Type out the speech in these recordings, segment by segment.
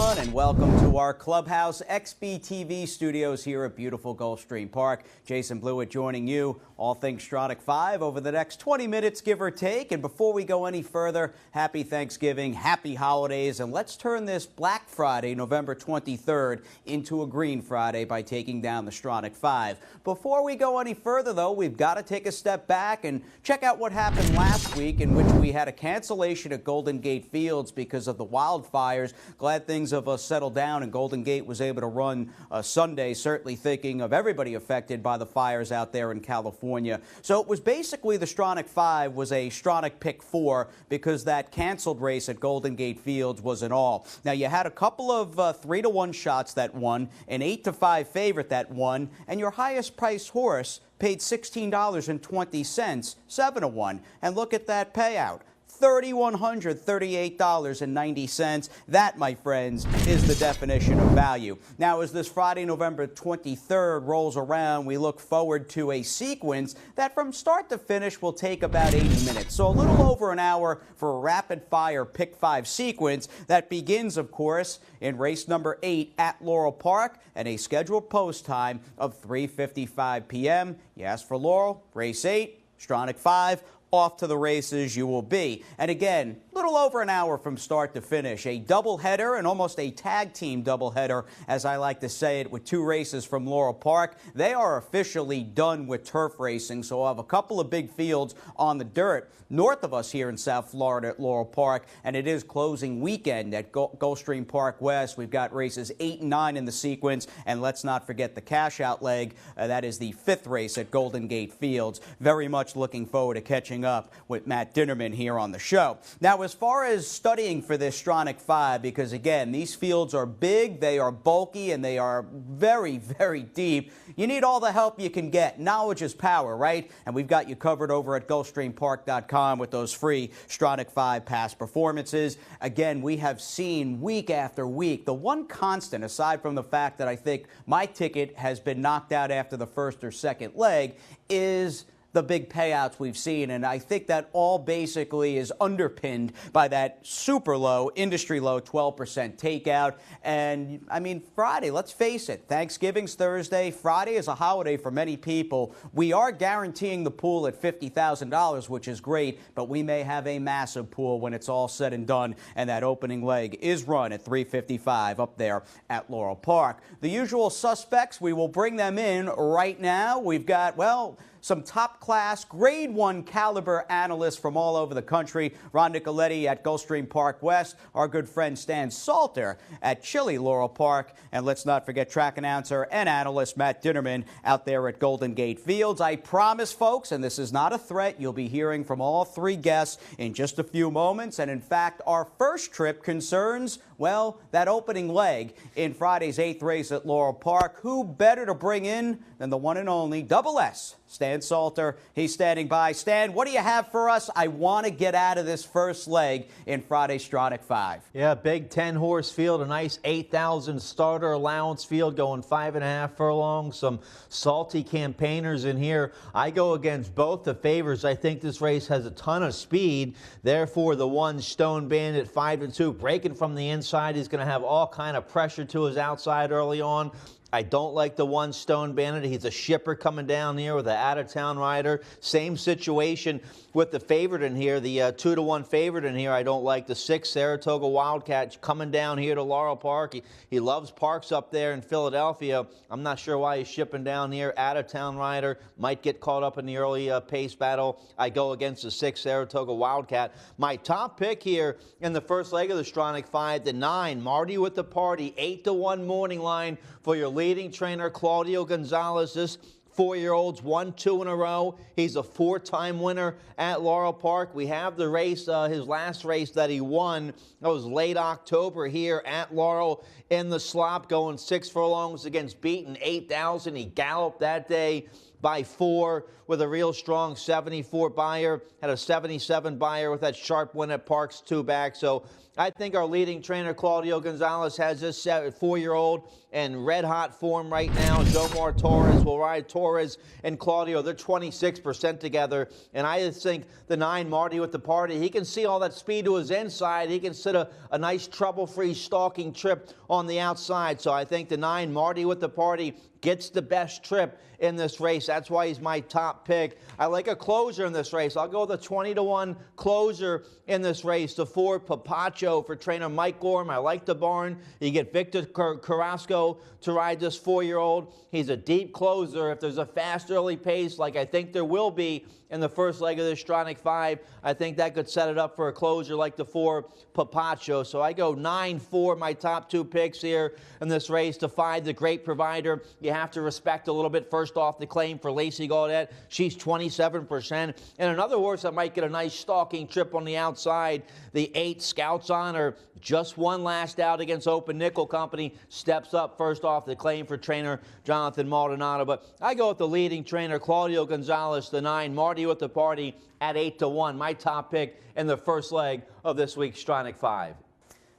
everyone, and welcome to our Clubhouse XBTV studios here at beautiful Gulfstream Park. Jason Blewett joining you, all things Stronach 5 over the next 20 minutes, give or take. And before we go any further, happy Thanksgiving, happy holidays, and let's turn this Black Friday, November 23rd, into a Green Friday by taking down the Stronach 5. Before we go any further, though, we've got to take a step back and check out what happened last week, in which we had a cancellation at Golden Gate Fields because of the wildfires. Glad things have settled down and Golden Gate was able to run Sunday, certainly thinking of everybody affected by the fires out there in California. So it was basically the Stronach 5 was a Stronach pick 4 because that canceled race at Golden Gate Fields was an all. Now you had a couple of 3-to-1 shots that won, an 8-to-5 favorite that won, and your highest priced horse paid $16.20, 7-to-1. And look at that payout. $3,138.90. That, my friends, is the definition of value. Now, as this Friday, November 23rd rolls around, we look forward to a sequence that from start to finish will take about 80 minutes. So a little over an hour for a rapid-fire Pick 5 sequence that begins, of course, in race number 8 at Laurel Park and a scheduled post time of 3:55 p.m. You ask for Laurel, race 8, Stronach 5, off to the races you will be. And again, a little over an hour from start to finish. A doubleheader and almost a tag team doubleheader, as I like to say it, with 2 races from Laurel Park. They are officially done with turf racing, so we'll have a couple of big fields on the dirt north of us here in South Florida at Laurel Park, and it is closing weekend at Gulfstream Park West. We've got races 8 and 9 in the sequence, and let's not forget the cash-out leg. That is the 5th race at Golden Gate Fields. Very much looking forward to catching up with Matt Dinnerman here on the show. Now, as far as studying for this Stronach 5, because again, these fields are big, they are bulky, and they are very, very deep, you need all the help you can get. Knowledge is power, right? And we've got you covered over at GulfstreamPark.com with those free Stronach 5 past performances. Again, we have seen week after week, the one constant, aside from the fact that I think my ticket has been knocked out after the first or second leg, is the big payouts we've seen, and I think that all basically is underpinned by that super low, industry low 12% takeout. And I mean, Friday, let's face it, Thanksgiving's Thursday. Friday is a holiday for many people. We are guaranteeing the pool at $50,000, which is great, but we may have a massive pool when it's all said and done, and that opening leg is run at $355 up there at Laurel Park. The usual suspects, we will bring them in right now. We've got, well, some top-class, grade 1 caliber analysts from all over the country. Ron Nicoletti at Gulfstream Park West, our good friend Stan Salter at chilly Laurel Park, and let's not forget track announcer and analyst Matt Dinnerman out there at Golden Gate Fields. I promise, folks, and this is not a threat, you'll be hearing from all 3 guests in just a few moments. And in fact, our first trip concerns, well, that opening leg in Friday's 8th race at Laurel Park. Who better to bring in than the one and only Double S, Stan Salter. He's standing by. Stan, what do you have for us? I want to get out of this first leg in Friday's Stronach 5. Yeah, big 10-horse field, a nice 8,000 starter allowance field going 5.5 furlongs. Some salty campaigners in here. I go against both the favors. I think this race has a ton of speed. Therefore, the one Stone Bandit 5-2 breaking from the inside. He's going to have all kind of pressure to his outside early on. I don't like the one Stone Bandit. He's a shipper coming down here with an out-of-town rider. Same situation with the favorite in here, the 2-to-1 favorite in here. I don't like the 6 Saratoga Wildcat coming down here to Laurel Park. He loves parks up there in Philadelphia. I'm not sure why he's shipping down here. Out-of-town rider, might get caught up in the early pace battle. I go against the 6 Saratoga Wildcat. My top pick here in the first leg of the Stronach 5, the 9, Marty with the Party, 8-to-1 morning line for your leading trainer, Claudio Gonzalez. This 4-year-old's won 2 in a row. He's a 4-time winner at Laurel Park. We have the race, his last race that he won. That was late October here at Laurel in the slop, going 6 furlongs against beaten 8,000. He galloped that day. by 4 with a real strong 74 buyer. Had a 77 buyer with that sharp win at Parks 2 back. So I think our leading trainer, Claudio Gonzalez, has this 4-year-old in red-hot form right now. Jomar Torres will ride Torres and Claudio. They're 26% together. And I just think the 9, Marty with the Party, he can see all that speed to his inside. He can sit a nice trouble-free stalking trip on the outside. So I think the 9, Marty with the Party, gets the best trip in this race. That's why he's my top pick. I like a closer in this race. I'll go with a 20-1 closer in this race. The 4, Papacho for trainer Mike Gorham. I like the barn. You get Victor Carrasco to ride this 4-year-old. He's a deep closer. If there's a fast early pace, like I think there will be in the first leg of this Stronach 5, I think that could set it up for a closer like the 4, Papacho. So I go 9-4, my top 2 picks here in this race. The 5, the Great Provider. You have to respect a little bit. First off, the claim for Lacey Gaudette. She's 27%. And another horse that might get a nice stalking trip on the outside, the 8, Scouts Honor. Just one last out against Open Nickel Company. Steps up first off the claim for trainer Jonathan Maldonado. But I go with the leading trainer, Claudio Gonzalez, the 9, Marty with the Party at 8-1. My top pick in the first leg of this week's Stronach 5.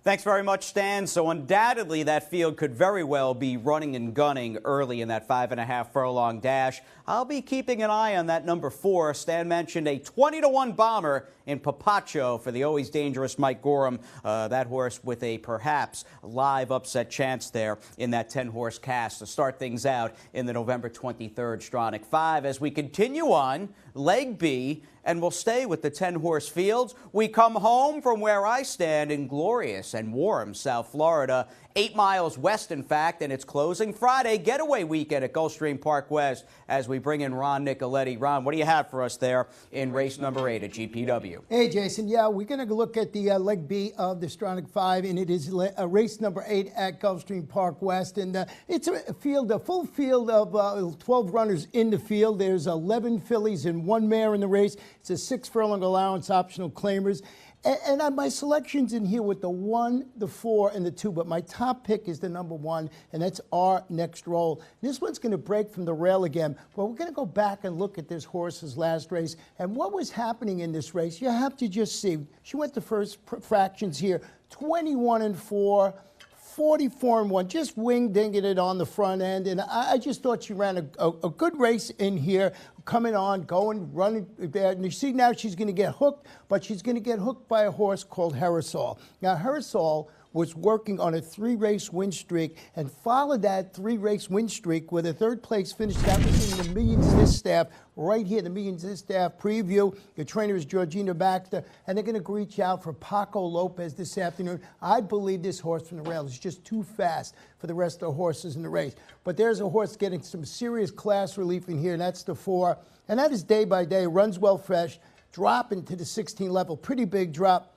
Thanks very much, Stan. So undoubtedly that field could very well be running and gunning early in that 5.5 furlong dash. I'll be keeping an eye on that number 4. Stan mentioned a 20-1 bomber in Papacho for the always dangerous Mike Gorham. That horse with a perhaps live upset chance there in that 10-horse cast to start things out in the November 23rd Stronach 5. As we continue on, leg B, and we'll stay with the 10-horse fields. We come home from where I stand in glorious and warm South Florida, 8 miles west, in fact, and it's closing Friday getaway weekend at Gulfstream Park West as we bring in Ron Nicoletti. Ron, what do you have for us there in race number 8 at GPW? Hey, Jason. Yeah, we're going to look at the leg B of the Stronach 5, and it is race number 8 at Gulfstream Park West. And it's a full field of 12 runners in the field. There's 11 fillies and 1 mare in the race. It's a 6 furlong allowance, optional claimers. And my selection's in here with the 1, the 4, and the 2, but my top pick is the number 1, and that's Our Next Roll. This one's going to break from the rail again, but we're going to go back and look at this horse's last race and what was happening in this race. You have to just see. She went the first fractions here, 21-4. 44-1, just wing-dinging it on the front end, and I just thought she ran a good race in here, coming on, going, running there. And you see now she's going to get hooked, but she's going to get hooked by a horse called Herresol. Now, Herresol was working on a 3-race win streak and followed that 3-race win streak with a 3rd place finish. That was in the Millions This Staff right here, the Millions This Staff preview. The trainer is Georgina Baxter, and they're going to reach out for Paco Lopez this afternoon. I believe this horse from the rail is just too fast for the rest of the horses in the race. But there's a horse getting some serious class relief in here, and that's the 4. And that is Day by Day, runs well fresh, dropping to the 16 level, pretty big drop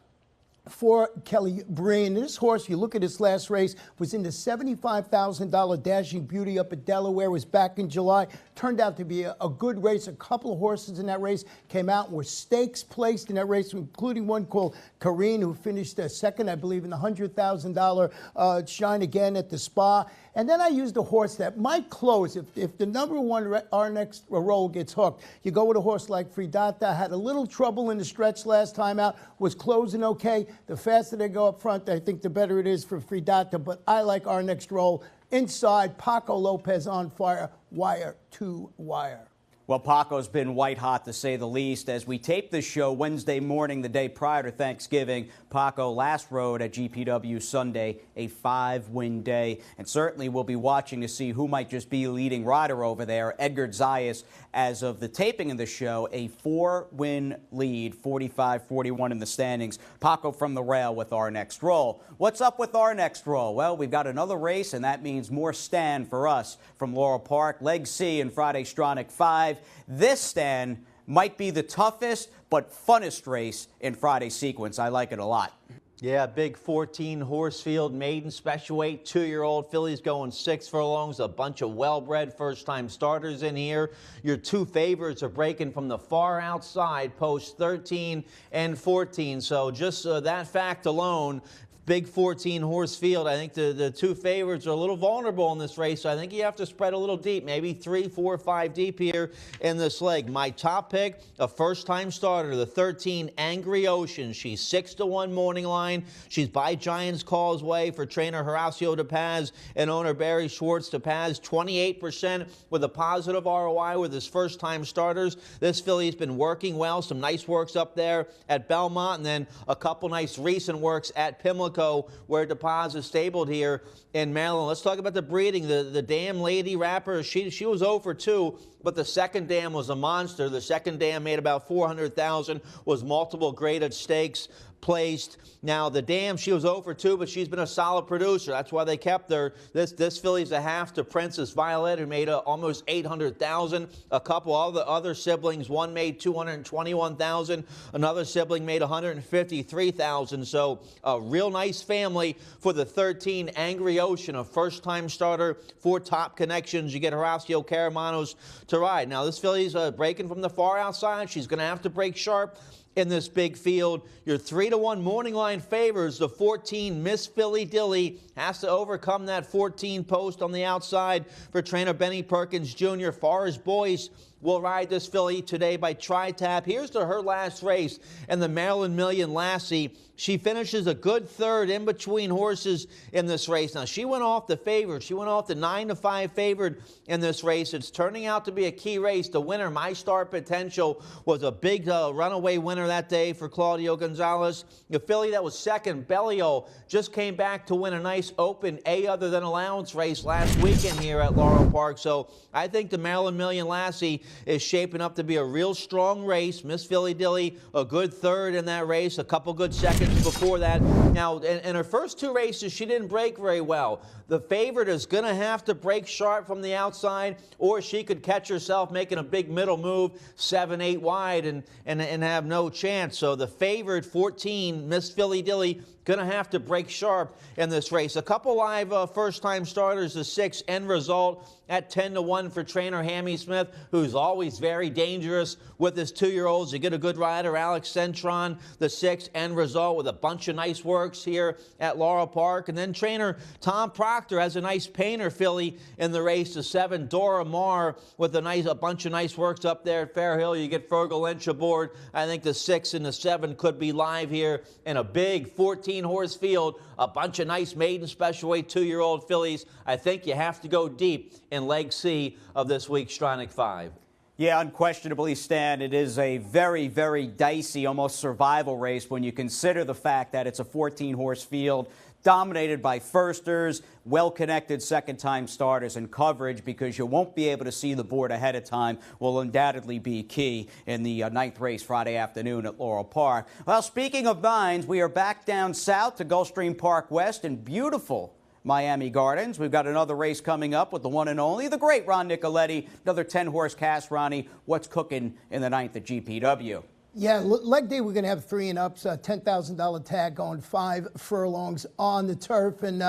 for Kelly Breen. This horse, you look at his last race, was in the $75,000 Dashing Beauty up at Delaware, was back in July. Turned out to be a good race. A couple of horses in that race came out and were stakes placed in that race, including one called Kareen, who finished second, I believe, in the $100,000 Shine Again at the Spa. And then I used a horse that might close. If the number 1 Our Next Roll gets hooked, you go with a horse like Fridata. Had a little trouble in the stretch last time out, was closing okay. The faster they go up front, I think the better it is for Fridata. But I like Our Next Roll. Inside, Paco Lopez on fire, wire to wire. Well, Paco's been white hot, to say the least. As we tape this show Wednesday morning, the day prior to Thanksgiving, Paco last rode at GPW Sunday, a 5-win day. And certainly we'll be watching to see who might just be leading rider over there. Edgar Zayas, as of the taping of the show, a 4-win lead, 45-41 in the standings. Paco from the rail with Our Next Roll. What's up with Our Next Roll? Well, we've got another race, and that means more stand for us from Laurel Park. Leg C in Friday Stronach 5. This stand might be the toughest but funnest race in Friday's sequence. I like it a lot. Yeah, big 14-horse field, maiden special weight, 2-year-old fillies going 6 furlongs, a bunch of well-bred first-time starters in here. Your 2 favorites are breaking from the far outside, post 13 and 14. So just that fact alone big 14-horse field. I think the two favorites are a little vulnerable in this race, so I think you have to spread a little deep, maybe 3, 4, 5 deep here in this leg. My top pick, a first-time starter, the 13 Angry Ocean. She's 6-1 morning line. She's by Giants Causeway for trainer Horacio DePaz and owner Barry Schwartz. DePaz 28% with a positive ROI with his first-time starters. This filly's been working well. Some nice works up there at Belmont, and then a couple nice recent works at Pimlico, where DePaz is stabled here in Maryland. Let's talk about the breeding. The dam Lady Rapper, she was 0 for 2, but the second dam was a monster. The second dam made about $400,000, was multiple graded stakes placed. Now, the dam, she was 0 for 2, but she's been a solid producer. That's why they kept her. This filly's a half to Princess Violet, who made almost $800,000. A couple of the other siblings, one made $221,000. Another sibling made $153,000. So a real nice family for the 13 Angry Ocean, a first-time starter for Top Connections. You get Horacio Caramanos to ride. Now, this filly's breaking from the far outside. She's going to have to break sharp in this big field. Your 3-1 morning line favors, the 14 Miss Philly Dilly, has to overcome that 14 post on the outside for trainer Benny Perkins Jr. Forest Boys will ride this filly today by Tri-Tap. Here's to her last race and the Maryland Million Lassie. She finishes a good third in between horses in this race. Now, she went off the favorite. She went off the 9-5 favored in this race. It's turning out to be a key race. The winner, My Star Potential, was a big runaway winner that day for Claudio Gonzalez. The filly that was second, Bellio, just came back to win a nice open A other than allowance race last weekend here at Laurel Park. So I think the Maryland Million Lassie is shaping up to be a real strong race. Miss Philly Dilly, a good third in that race, a couple good seconds before that. Now, in her first two races, she didn't break very well. The favorite is going to have to break sharp from the outside, or she could catch herself making a big middle move, 7, 8 wide, and have no chance. So the favorite, 14, Miss Philly Dilly, going to have to break sharp in this race. A couple live first-time starters, the 6 End Result at 10-1 for trainer Hammy Smith, who's always very dangerous with his 2-year-olds. You get a good rider, Alex Centron, the 6 End Result, with a bunch of nice works here at Laurel Park. And then trainer Tom Proctor has a nice painter filly in the race, the 7 Dora Maar, with a bunch of nice works up there at Fair Hill. You get Fergal Lynch aboard. I think the 6 and the 7 could be live here in a big 14-horse field. A bunch of nice maiden special weight 2-year-old fillies. I think you have to go deep in leg C of this week's Stronach 5. Yeah, unquestionably, Stan, it is a very, very dicey, almost survival race when you consider the fact that it's a 14-horse field dominated by firsters, well-connected second-time starters, and coverage, because you won't be able to see the board ahead of time, will undoubtedly be key in the ninth race Friday afternoon at Laurel Park. Well, speaking of nines, we are back down south to Gulfstream Park West in beautiful Miami Gardens. We've got another race coming up with the one and only, the great Ron Nicoletti. Another 10-horse cast. Ronnie, what's cooking in the ninth at GPW? Yeah, leg day, we're going to have 3 and ups, $10,000 tag going 5 furlongs on the turf, and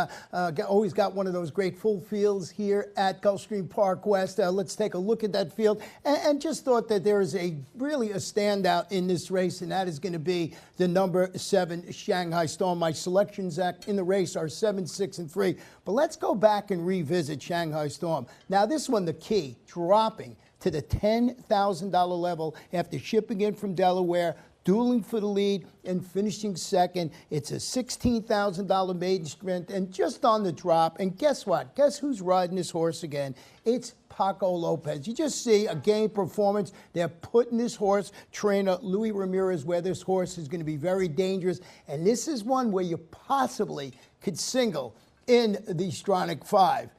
always got one of those great full fields here at Gulfstream Park West. Let's take a look at that field, and just thought that there is really a standout in this race, and that is going to be the number 7 Shanghai Storm. My selections in the race are 7, 6, and 3, but let's go back and revisit Shanghai Storm. Now, this one, the key, dropping to the $10,000 level after shipping in from Delaware, dueling for the lead and finishing second. It's a $16,000 maiden sprint and just on the drop. And guess what? Guess who's riding this horse again? It's Paco Lopez. You just see a game performance. They're putting this horse, trainer Luis Ramirez, where this horse is going to be very dangerous. And this is one where you possibly could single in the Stronach 5.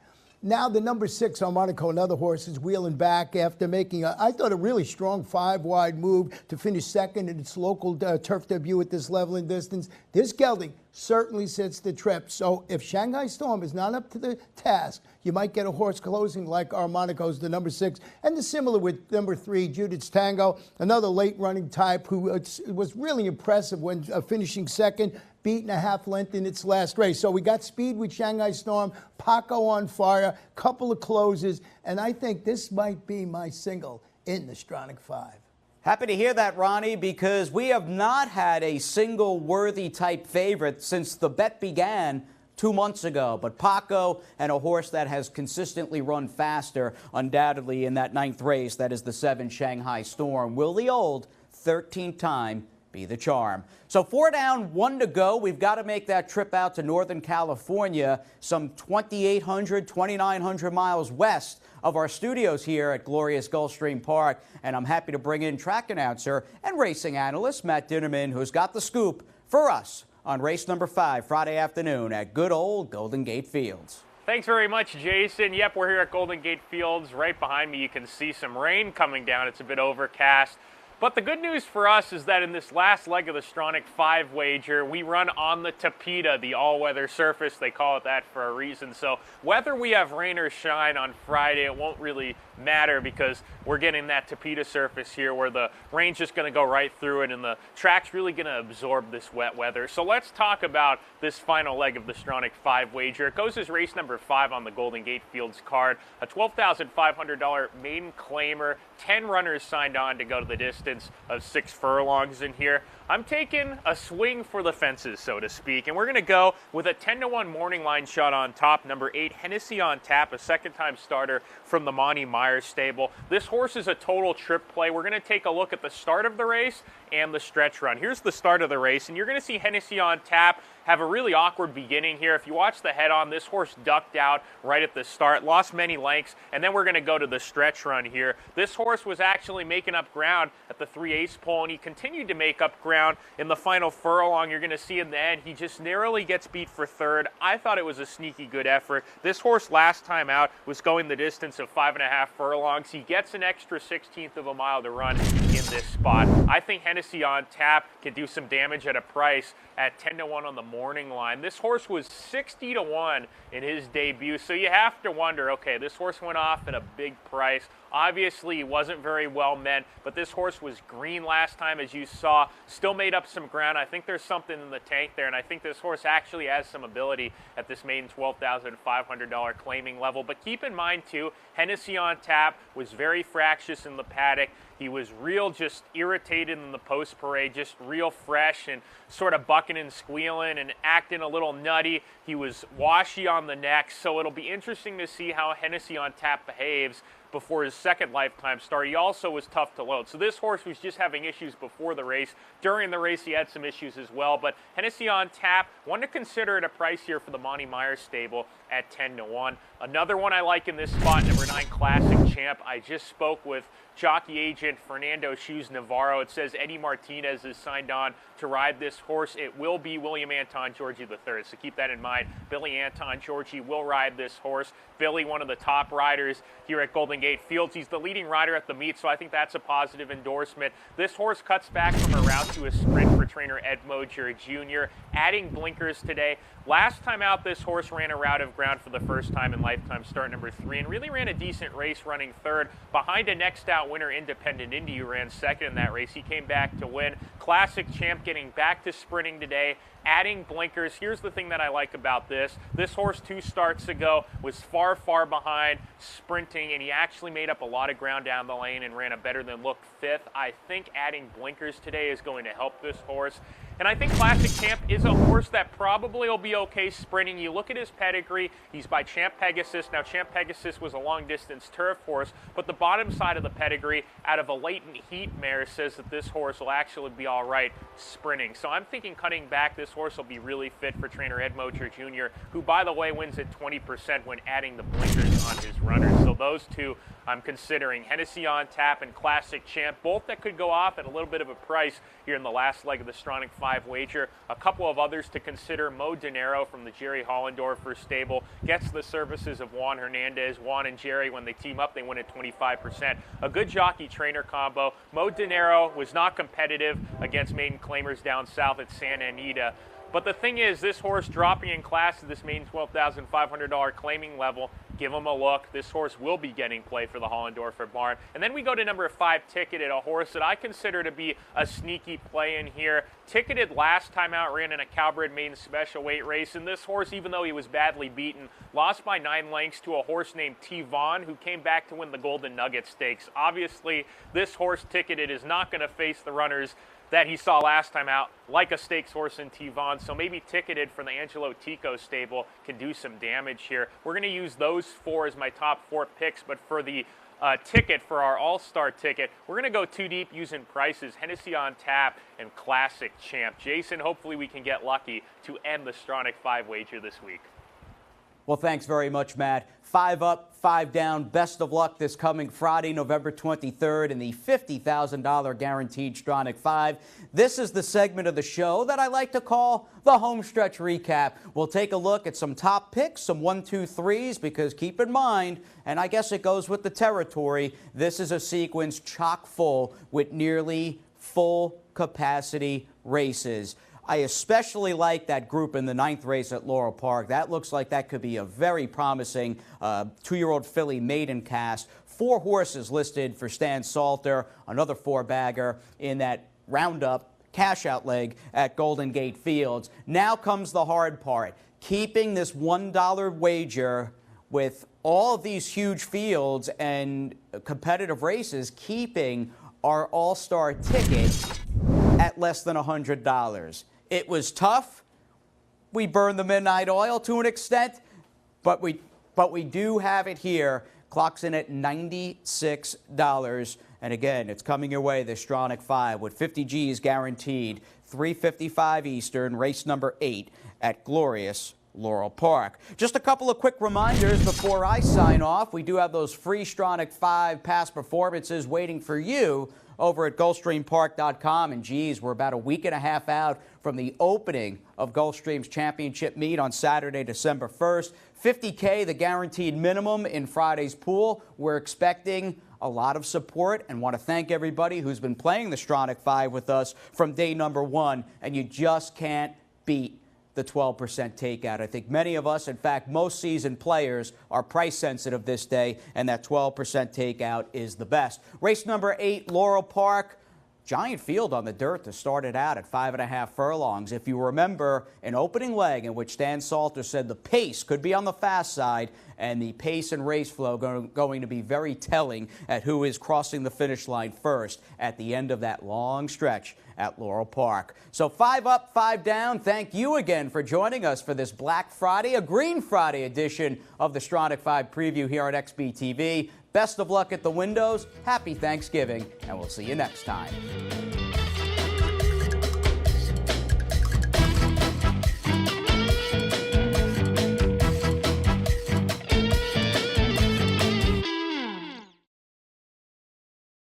Now the number 6, Harmonico, another horse, is wheeling back after making, I thought, a really strong 5-wide move to finish second in its local turf debut at this level and distance. This gelding certainly sits the trip. So if Shanghai Storm is not up to the task, you might get a horse closing like Harmonico's, the number 6, and the similar with number 3, Judith's Tango, another late-running type who was really impressive when finishing second, beaten a half length in its last race. So we got speed with Shanghai Storm, Paco on fire, couple of closes, and I think this might be my single in the Stronach 5. Happy to hear that, Ronnie, because we have not had a single worthy type favorite since the bet began 2 months ago. But Paco and a horse that has consistently run faster, undoubtedly in that 9th race, that is the 7 Shanghai Storm. Will the old 13th time be the charm? So 4 down, 1 to go. We've got to make that trip out to Northern California, some 2,800, 2,900 miles west of our studios here at glorious Gulfstream Park. And I'm happy to bring in track announcer and racing analyst Matt Dinnerman, who's got the scoop for us on race number 5 Friday afternoon at good old Golden Gate Fields. Thanks very much, Jason. Yep, we're here at Golden Gate Fields. Right behind me, you can see some rain coming down. It's a bit overcast. But the good news for us is that in this last leg of the Stronach 5 wager, we run on the Tapeta, the all-weather surface. They call it that for a reason. So whether we have rain or shine on Friday, it won't really matter because we're getting that Tapeta surface here where the rain's just going to go right through it and the track's really going to absorb this wet weather. So let's talk about this final leg of the Stronach 5 wager. It goes as race number 5 on the Golden Gate Fields card, a $12,500 maiden claimer, 10 runners signed on to go to the distance of 6 furlongs in here. I'm taking a swing for the fences, so to speak, and we're going to go with a 10-to-1 morning line shot on top, number 8, Hennessy on Tap, a second-time starter from the Monty Myers stable. This horse is a total trip play. We're going to take a look at the start of the race and the stretch run. Here's the start of the race, and you're going to see Hennessy on Tap have a really awkward beginning here. If you watch the head-on, this horse ducked out right at the start, lost many lengths, and then we're going to go to the stretch run here. This horse was actually making up ground at the 3/8 pole, and he continued to make up ground in the final furlong. You're going to see in the end, he just narrowly gets beat for third. I thought it was a sneaky good effort. This horse last time out was going the distance of 5.5 furlongs. He gets an extra 1/16 of a mile to run in this spot. I think Hennessy on Tap can do some damage at a price at 10-to-1 on the morning line. This horse was 60-to-1 in his debut, so you have to wonder, okay, this horse went off at a big price. Obviously, he wasn't very well meant, but this horse was green last time, as you saw. Still made up some ground. I think there's something in the tank there, and I think this horse actually has some ability at this maiden $12,500 claiming level. But keep in mind, too, Hennessy on Tap was very fractious in the paddock. He was real just irritated in the post parade, just real fresh and sort of bucking and squealing and acting a little nutty. He was washy on the neck, so it'll be interesting to see how Hennessy on Tap behaves before his second lifetime start. He also was tough to load. So this horse was just having issues before the race. During the race, he had some issues as well. But Hennessy on Tap, one to consider at a price here for the Monty Myers stable at 10-to-1. Another one I like in this spot, number 9, Classic Champ. I just spoke with jockey agent Fernando Shoes Navarro. It says Eddie Martinez is signed on to ride this horse. It will be William Anton Georgi III, so keep that in mind. Billy Anton Georgi will ride this horse. Billy, one of the top riders here at Golden Gate Fields. He's the leading rider at the meet, so I think that's a positive endorsement. This horse cuts back from a route to a sprint for trainer Ed Moger Jr., adding blinkers today. Last time out, this horse ran a route of ground for the first time in lifetime start number 3 and really ran a decent race, running third behind a next out winner, Independent Indy, who ran second in that race. He came back to win. Classic Champ getting back to sprinting today, adding blinkers. Here's the thing that I like about this. This horse 2 starts ago was far, far behind sprinting, and he actually made up a lot of ground down the lane and ran a better than look 5th. I think adding blinkers today is going to help this horse. And I think Classic Champ is a horse that probably will be okay sprinting. You look at his pedigree, he's by Champ Pegasus. Now, Champ Pegasus was a long-distance turf horse, but the bottom side of the pedigree out of a latent heat mare says that this horse will actually be all right sprinting. So I'm thinking cutting back, this horse will be really fit for trainer Ed Moger Jr., who, by the way, wins at 20% when adding the blinkers on his runners. So those two I'm considering. Hennessy on Tap and Classic Champ, both that could go off at a little bit of a price here in the last leg of the Stronach 5 wager. A couple of others to consider. Mo Dinero from the Jerry Hollendorfer stable gets the services of Juan Hernandez. Juan and Jerry, when they team up, they win at 25%. A good jockey-trainer combo. Mo Dinero was not competitive against maiden claimers down south at Santa Anita. But the thing is, this horse dropping in class to this maiden $12,500 claiming level give him a look. This horse will be getting play for the Hollendorfer barn. And then we go to number 5, Ticketed, a horse that I consider to be a sneaky play in here. Ticketed last time out ran in a Cowbred maiden special weight race, and this horse, even though he was badly beaten, lost by 9 lengths to a horse named T. Vaughn, who came back to win the Golden Nugget Stakes. Obviously, this horse, Ticketed, is not going to face the runners that he saw last time out, like a stakes horse in T. Vaughn. So maybe Ticketed from the Angelo Tico stable can do some damage here. We're going to use those 4 as my top 4 picks, but for the ticket, for our all-star ticket, we're going to go 2 deep using prices, Hennessy on Tap and Classic Champ. Jason, hopefully we can get lucky to end the Stronach 5 wager this week. Well, thanks very much, Matt. 5 up, 5 down. Best of luck this coming Friday, November 23rd in the $50,000 guaranteed Stronach 5. This is the segment of the show that I like to call the home stretch recap. We'll take a look at some top picks, some 1, 2, 3s, because keep in mind, and I guess it goes with the territory, this is a sequence chock full with nearly full capacity races. I especially like that group in the 9th race at Laurel Park. That looks like that could be a very promising 2-year-old filly maiden cast. 4 horses listed for Stan Salter, another 4-bagger in that roundup cash-out leg at Golden Gate Fields. Now comes the hard part, keeping this $1 wager with all of these huge fields and competitive races, keeping our all-star ticket at less than $100. It was tough. We burned the midnight oil to an extent, but we do have it here. Clocks in at $96. And again, it's coming your way, the Stronach 5 with 50 G's guaranteed. 3:55 Eastern, race number 8 at glorious Laurel Park. Just a couple of quick reminders before I sign off. We do have those free Stronach 5 past performances waiting for you over at GulfstreamPark.com. And geez, we're about a week and a half out from the opening of Gulfstream's championship meet on Saturday, December 1st. $50K, the guaranteed minimum in Friday's pool. We're expecting a lot of support and want to thank everybody who's been playing the Stronach 5 with us from day number 1. And you just can't beat the 12% takeout. I think many of us, in fact, most seasoned players are price sensitive this day, and that 12% takeout is the best. Race number 8, Laurel Park. Giant field on the dirt to start it out at 5.5 furlongs. If you remember an opening leg in which Stan Salter said the pace could be on the fast side, and the pace and race flow going to be very telling at who is crossing the finish line first at the end of that long stretch at Laurel Park. So 5 up, 5 down. Thank you again for joining us for this Black Friday, a Green Friday edition of the Stronach 5 preview here at XBTV. Best of luck at the windows. Happy Thanksgiving, and we'll see you next time.